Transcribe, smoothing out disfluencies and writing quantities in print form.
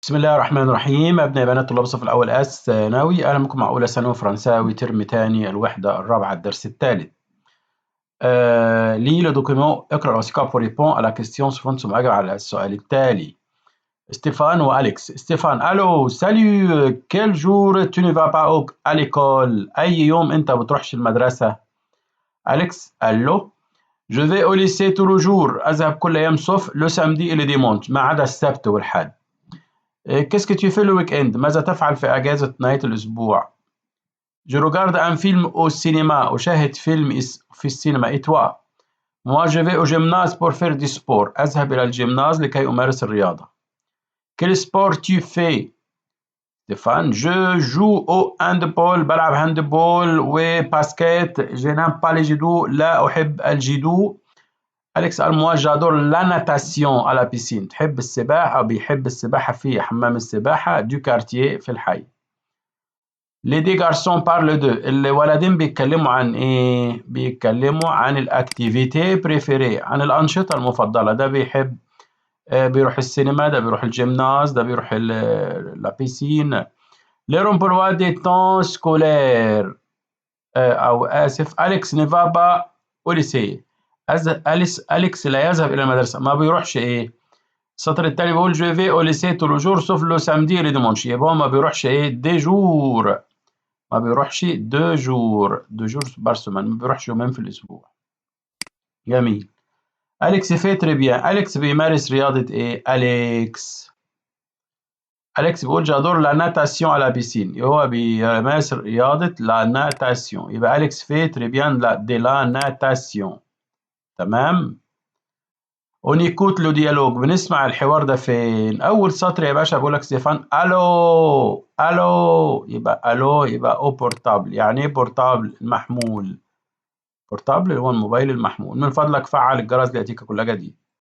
بسم الله الرحمن الرحيم. أبناء بنات طلاب الصف الأول ثانوي، أهلا بكم مع أولى ثانوي فرنساوي ترم تاني الوحدة الرابعة الدرس الثالث. لي لو دوكيمون اقرأ الوثيقة pour répondre à la question suivante ثم أجب على السؤال التالي. ستيفان وأليكس. ستيفان: ألو سالو، quel jour tu ne vas pas à l'école؟ أي يوم أنت بتروحش المدرسة؟ أليكس: ألو je vais au lycée tous les jours، أذهب كل أيام sauf le samedi et le dimanche، ما عدا السبت والحد. Qu'est-ce que tu fais le week-end؟ ماذا تفعل في أجازة نهاية الأسبوع؟ Je regarde un film au cinéma، أشاهد فيلم في السينما. Et toi؟ Moi je vais au gymnase pour faire du sport، أذهب إلى الجيمناز لكي أمارس الرياضة. Quel sport tu fais؟ ستيفان: Je joue au handball، بلعب هاندبول وباسكيت. Je n'aime pas les judo، لا أحب الجيدو. أليكس: moi j'adore la natation à la piscine، تحب السباحة أو بيحب السباحة في حمام السباحة du quartier في الحي. Les deux garçons parlent de، الولدين بيتكلموا عن ايه؟ بيتكلموا عن الاكتيفيتي بريفيري، عن الأنشطة المفضلة. ده بيحب بيروح السينما، ده بيروح الجيمناز، ده بيروح لا بيسين. لي رومبلوا دي تون سكولير، أو آسف، أليكس نيفا با أو ليسي، أليكس لا يذهب إلى المدرسة، ما بيروحش إيه؟ السطر التاني بيقول جو في أو ليسي تو لو جور سوف لو سامدي لي ديمونش، يبقى هو ما بيروحش إيه؟ دي جور، ما بيروحش دو جور، دو جور بار سومان، ما بيروحش يومين في الأسبوع. جميل. أليكس في تري بيان، أليكس بيمارس رياضة إيه؟ أليكس بيقول جادور لا ناتاسيون على بيسين، هو بيمارس رياضة لا ناتاسيون، يبقى أليكس في تري بيان لا دي لا ناتاسيون. تمام. ونيكوت لو ديالوج، بنسمع الحوار ده فين؟ أول سطر يا باشا بيقول لك ستيفان ألو ألو، يبقى ألو يبقى أو بورتابل. يعني إيه بورتابل؟ المحمول. بورتابل هو الموبايل المحمول. من فضلك فعل الجرس ليأتيك كل جديد.